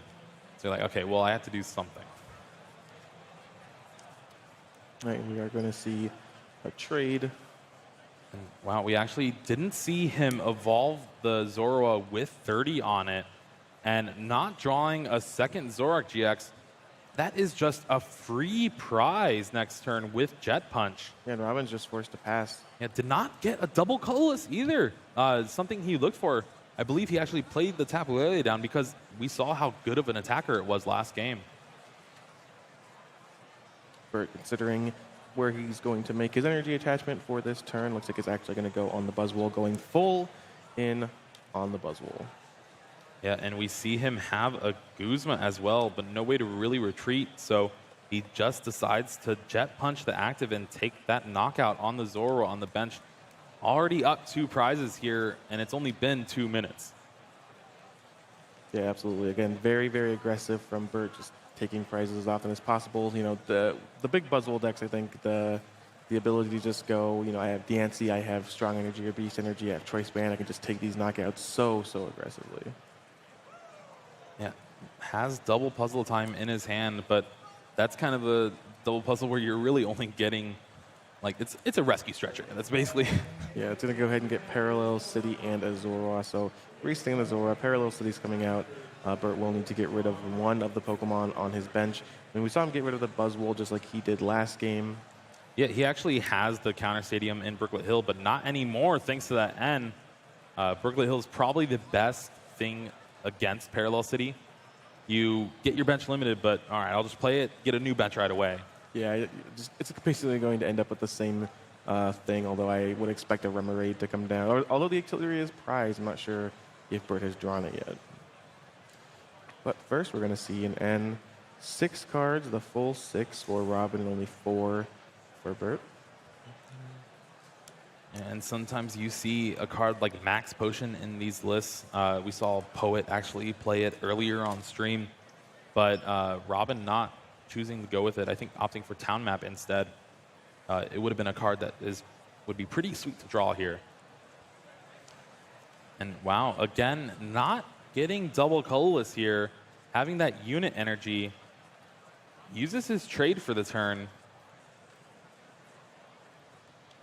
So you're like, okay, well, I have to do something. All right, we are going to see a trade. And wow, we actually didn't see him evolve the Zorua with 30 on it, and not drawing a second Zoroark GX. That is just a free prize next turn with Jet Punch. Yeah, and Robin's just forced to pass. Yeah, did not get a double colorless either. Something he looked for. I believe he actually played the Tapu Lele down because we saw how good of an attacker it was last game. Bert, considering where he's going to make his energy attachment for this turn, looks like it's actually going to go on the Buzzwole, going full in on the Buzzwole. Yeah, and we see him have a Guzma as well, but no way to really retreat. So he just decides to Jet Punch the active and take that knockout on the Zoro on the bench. Already up 2 prizes here, and it's only been 2 minutes. Yeah, absolutely. Again, very, very aggressive from Bert, just taking prizes as often as possible. You know, the big Buzzwole decks, I think, the ability to just go, you know, I have Diancie, I have Strong Energy or Beast Energy, I have Choice Band, I can just take these knockouts so aggressively. Yeah, has double puzzle time in his hand, but that's kind of a double puzzle where you're really only getting, like, it's a rescue stretcher. That's basically. Yeah, it's going to go ahead and get Parallel City and a Zoroark. So restaying the Zoroark, Parallel City's coming out. Bert will need to get rid of one of the Pokemon on his bench. I mean, we saw him get rid of the Buzzwole just like he did last game. Yeah, he actually has the counter stadium in Brooklet Hill, but not anymore thanks to that N. Brooklet Hill is probably the best thing against Parallel City. You get your bench limited, but all right, I'll just play it, get a new bench right away. Yeah, it's basically going to end up with the same thing, although I would expect a Remoraid to come down. Although the Artillery is prized, I'm not sure if Bert has drawn it yet. But first, we're going to see an N. 6 cards, the full 6 for Robin, and only 4 for Bert. And sometimes you see a card like Max Potion in these lists. We saw Poet actually play it earlier on stream, but Robin not choosing to go with it. I think opting for Town Map instead. It would have been a card that would be pretty sweet to draw here. And wow, again, not getting double colorless here. Having that unit energy, uses his trade for the turn.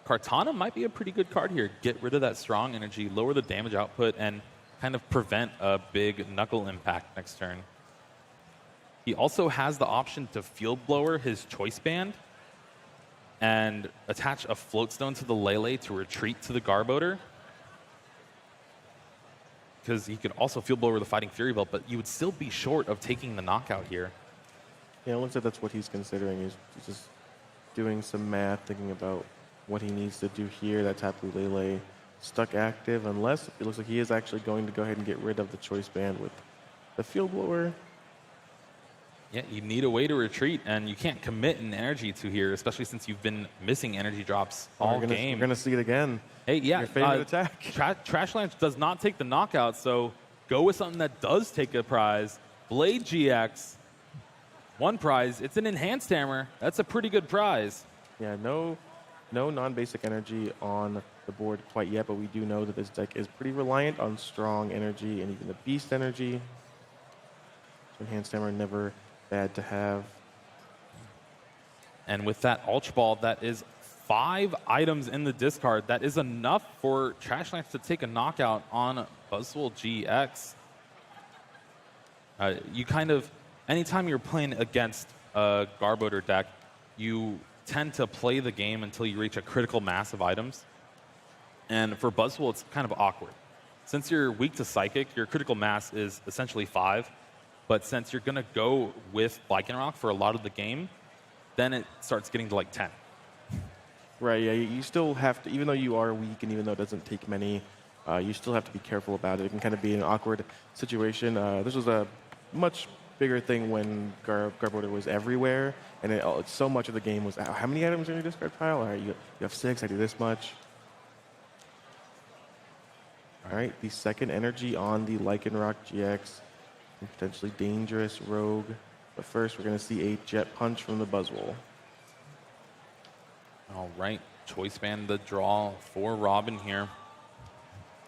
Kartana might be a pretty good card here. Get rid of that strong energy, lower the damage output, and kind of prevent a big knuckle impact next turn. He also has the option to Field Blower his Choice Band and attach a Floatstone to the Lele to retreat to the Garbodor. Because he could also Field Blower the Fighting Fury Belt, but you would still be short of taking the knockout here. Yeah, it looks like that's what he's considering. He's just doing some math, thinking about what he needs to do here. That Tapu Lele stuck active, unless it looks like he is actually going to go ahead and get rid of the Choice Band with the Field Blower. Yeah, you need a way to retreat, and you can't commit an energy to here, especially since you've been missing energy drops all game. We're going to see it again. Hey, yeah. Your favorite attack. Trash Lance does not take the knockout, so go with something that does take a prize. Blade GX, 1 prize. It's an Enhanced Hammer. That's a pretty good prize. Yeah, no non-basic energy on the board quite yet, but we do know that this deck is pretty reliant on strong energy and even the beast energy. So Enhanced Hammer never bad to have. And with that Ultra Ball, that is 5 items in the discard. That is enough for Trash Lance to take a knockout on Buzzwole GX. You kind of, anytime you're playing against a Garbodor deck, you tend to play the game until you reach a critical mass of items. And for Buzzwole, it's kind of awkward. Since you're weak to Psychic, your critical mass is essentially 5. But since you're going to go with Lycanroc for a lot of the game, then it starts getting to like 10. Right, yeah, you still have to, even though you are weak and even though it doesn't take many, you still have to be careful about it. It can kind of be an awkward situation. This was a much bigger thing when Garbodor was everywhere, and so much of the game was, how many items are in your discard pile? All right, you have 6, I do this much. All right, the second energy on the Lycanroc GX. Potentially dangerous rogue. But first, we're going to see a Jet Punch from the Buzzwole. All right, Choice Band the draw for Robin here.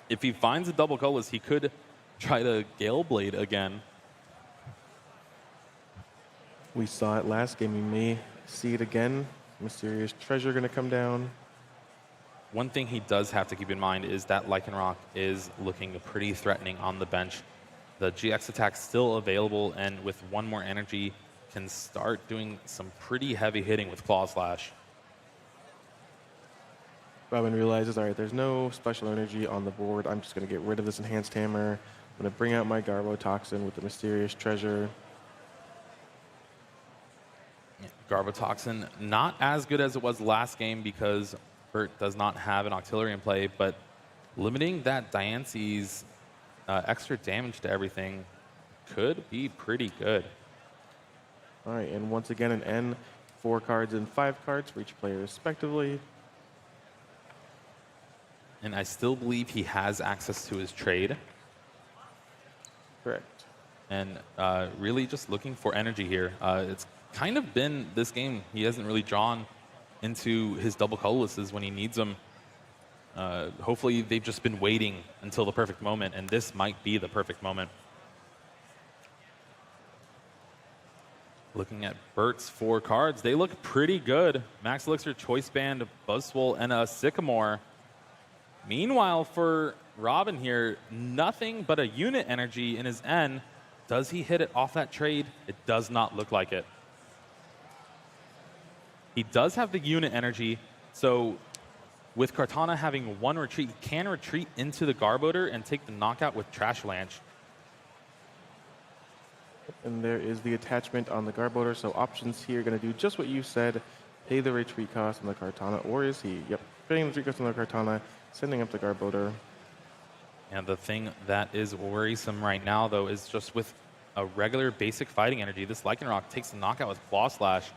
If he finds a double colorless, he could try to Gale Blade again. We saw it last game. We may see it again. Mysterious Treasure going to come down. One thing he does have to keep in mind is that Lycanroc is looking pretty threatening on the bench. The GX attack still available, and with 1 more energy, can start doing some pretty heavy hitting with Claw Slash. Robin realizes, all right, there's no special energy on the board. I'm just going to get rid of this Enhanced Hammer. I'm going to bring out my Garbotoxin with the Mysterious Treasure. Yeah, Garbotoxin, not as good as it was last game because Bert does not have an Octillery in play, but limiting that Diance's extra damage to everything could be pretty good. All right, and once again, an N, 4 cards and 5 cards for each player respectively. And I still believe he has access to his trade. Correct. And really just looking for energy here. It's kind of been this game. He hasn't really drawn into his double colorlesses when he needs them. Hopefully they've just been waiting until the perfect moment, and this might be the perfect moment. Looking at Bert's 4 cards, they look pretty good. Max Elixir, Choice Band, Buzzwole, and a Sycamore. Meanwhile, for Robin here, nothing but a unit energy in his N. Does he hit it off that trade? It does not look like it. He does have the unit energy, so with Kartana having 1 retreat, he can retreat into the Garbodor and take the knockout with Trash Lance. And there is the attachment on the Garbodor, so options here are going to do just what you said. pay the retreat cost on the Kartana, or is he? Yep, paying the retreat cost on the Kartana, sending up the Garbodor. And the thing that is worrisome right now, though, is just with a regular basic fighting energy, this Lycanroc takes a knockout with Claw Slash,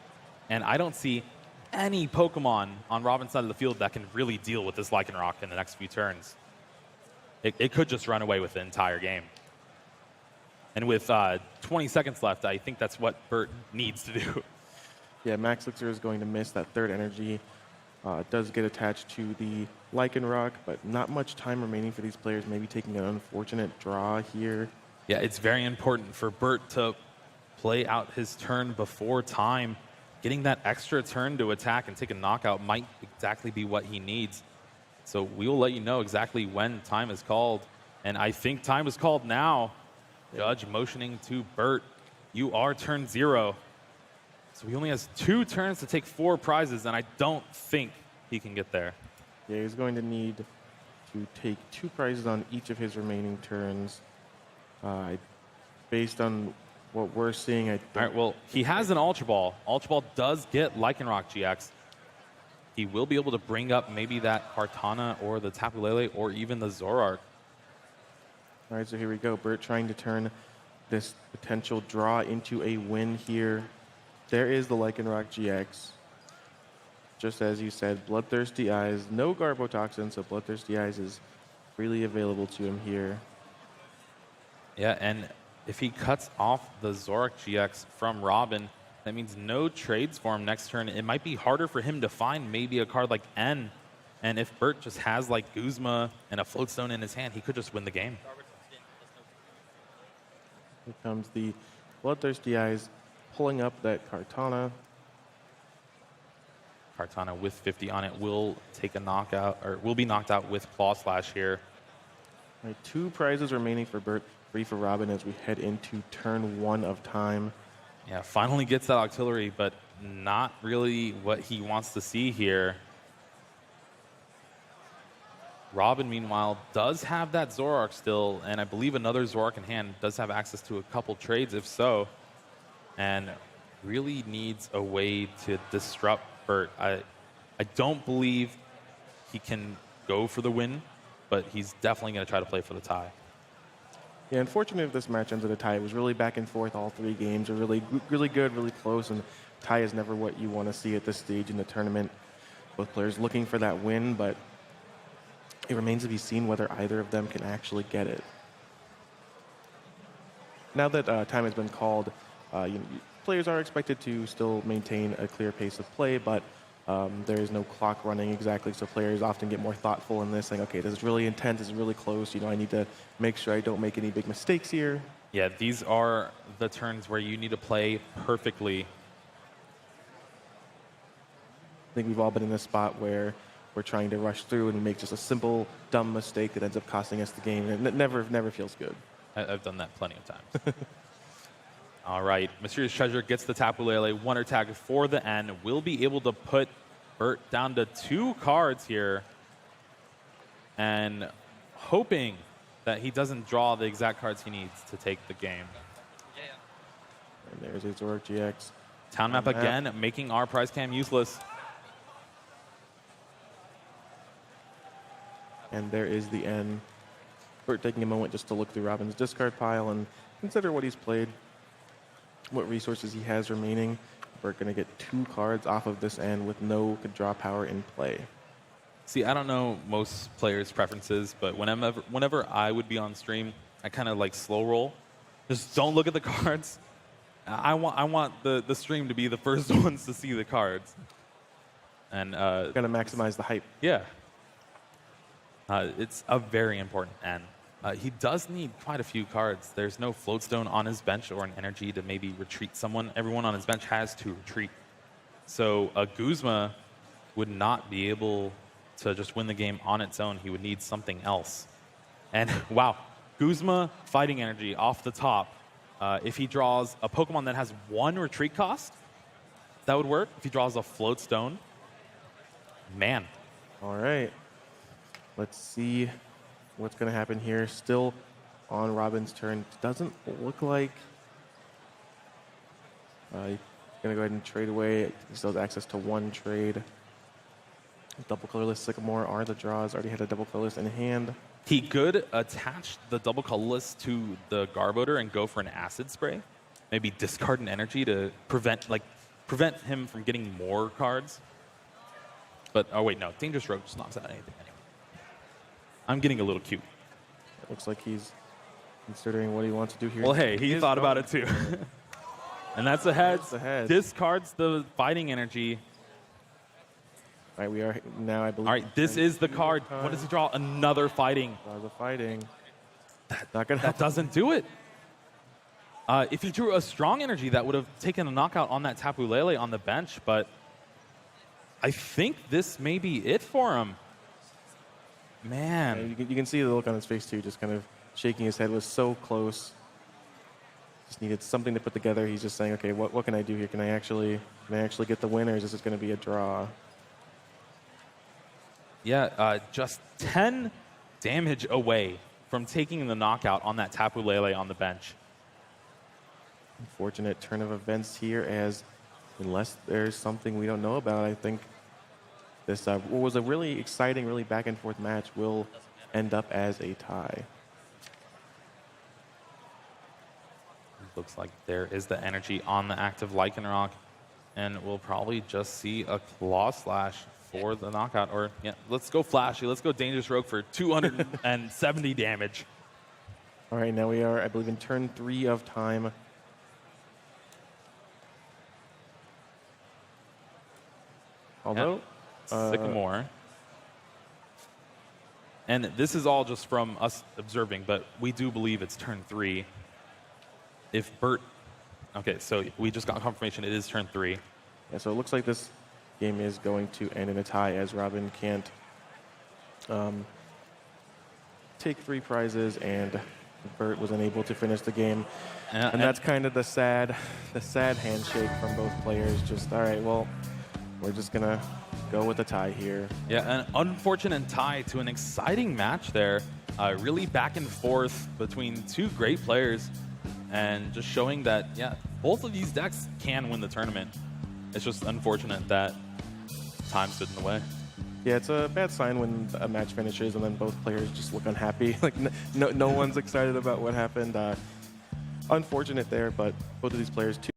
and I don't see any Pokemon on Robin's side of the field that can really deal with this Lycanroc in the next few turns. It could just run away with the entire game. And with 20 seconds left, I think that's what Bert needs to do. Yeah, Max Elixir is going to miss that third energy. It does get attached to the Lycanroc, but not much time remaining for these players, maybe taking an unfortunate draw here. Yeah, it's very important for Bert to play out his turn before time. Getting that extra turn to attack and take a knockout might exactly be what he needs. So we will let you know exactly when time is called. And I think time is called now. Judge motioning to Bert. You are turn 0. So he only has 2 turns to take 4 prizes, and I don't think he can get there. Yeah, he's going to need to take 2 prizes on each of his remaining turns. Based on what we're seeing, I think... All right, well, he has an Ultra Ball. Ultra Ball does get Lycanroc GX. He will be able to bring up maybe that Kartana or the Tapu Lele or even the Zoroark. All right, so here we go. Bert trying to turn this potential draw into a win here. There is the Lycanroc GX. Just as you said, Bloodthirsty Eyes. No Garbotoxin, so Bloodthirsty Eyes is freely available to him here. Yeah, and if he cuts off the Zoroark GX from Robin, that means no trades for him next turn. It might be harder for him to find maybe a card like N. And if Bert just has like Guzma and a Floatstone in his hand, he could just win the game. Here comes the Bloodthirsty Eyes pulling up that Kartana. Kartana with 50 on it will take a knockout, or will be knocked out with Claw Slash here. All right, 2 prizes remaining for Bert, 3 for Robin as we head into turn 1 of time. Yeah, finally gets that Octillery, but not really what he wants to see here. Robin, meanwhile, does have that Zoroark still, and I believe another Zoroark in hand, does have access to a couple trades if so, and really needs a way to disrupt Bert. I don't believe he can go for the win, but he's definitely going to try to play for the tie. Yeah, unfortunately, if this match ends in a tie, it was really back and forth. All 3 games are really good, really close, and tie is never what you want to see at this stage in the tournament. Both players looking for that win, but it remains to be seen whether either of them can actually get it. Now that time has been called, players are expected to still maintain a clear pace of play, but there is no clock running exactly, so players often get more thoughtful in this, saying, okay, this is really intense, this is really close, I need to make sure I don't make any big mistakes here. Yeah, these are the turns where you need to play perfectly. I think we've all been in this spot where we're trying to rush through and make just a simple, dumb mistake that ends up costing us the game, and it never feels good. I've done that plenty of times. All right, Mysterious Treasure gets the Tapu Lele, Wonder Tag for the N. Will be able to put Bert down to 2 cards here, and hoping that he doesn't draw the exact cards he needs to take the game. And there's a Zoroark GX. Town map again, making our prize cam useless. And there is the N. Bert taking a moment just to look through Robin's discard pile and consider what he's played, what resources he has remaining. Bert going to get 2 cards off of this N with no draw power in play. See, I don't know most players' preferences, but whenever I would be on stream, I kind of like slow roll. Just don't look at the cards. I want the stream to be the first ones to see the cards. And Got to maximize the hype. Yeah. It's a very important N. He does need quite a few cards. There's no Floatstone on his bench or an energy to maybe retreat someone. Everyone on his bench has to retreat. So a Guzma would not be able to just win the game on its own. He would need something else. And wow, Guzma fighting energy off the top. If he draws a Pokemon that has 1 retreat cost, that would work. If he draws a Floatstone, man. All right. Let's see what's going to happen here. Still on Robin's turn. Doesn't look like... got going to go ahead and trade away. He still has access to one trade. Double colorless Sycamore are the draws. Already had a double colorless in hand. He could attach the double colorless to the Garbodor and go for an acid spray. Maybe discard an energy to prevent him from getting more cards. But, oh wait, no. Dangerous Rogue just knocks out anything anyway. I'm getting a little cute. It looks like he's considering what he wants to do here. Well, hey, he thought about it too. And that's a head. That's a head. Discards the fighting energy. All right, we are now, I believe. All right, this is the card. What does he draw? Another fighting. Draws a fighting. That doesn't do it. If he drew a strong energy, that would have taken a knockout on that Tapu Lele on the bench, but I think this may be it for him. Man. Yeah, you can see the look on his face, too, just kind of shaking his head. Was so close. Just needed something to put together. He's just saying, okay, what can I do here? Can I actually get the win, or is this going to be a draw? Yeah, just 10 damage away from taking the knockout on that Tapu Lele on the bench. Unfortunate turn of events here, as unless there's something we don't know about, I think this what was a really exciting, really back and forth match will end up as a tie. Looks like there is the energy on the active Lycanroc, and we'll probably just see a Claw Slash for the knockout. Or, yeah, let's go flashy. Let's go Dangerous Rogue for 270 damage. All right, now we are, I believe, in turn 3 of time. Although, Sycamore. And this is all just from us observing, but we do believe it's turn 3. If Bert... Okay, so we just got confirmation it is turn 3. Yeah, so it looks like this game is going to end in a tie, as Robin can't take 3 prizes, and Bert was unable to finish the game. And that's kind of the sad handshake from both players. Just, all right, well, we're just going to go with a tie here. Yeah, an unfortunate tie to an exciting match there. Really back and forth between two great players, and just showing that, yeah, both of these decks can win the tournament. It's just unfortunate that time stood in the way. Yeah, it's a bad sign when a match finishes and then both players just look unhappy. Like no one's excited about what happened. Unfortunate there, but both of these players,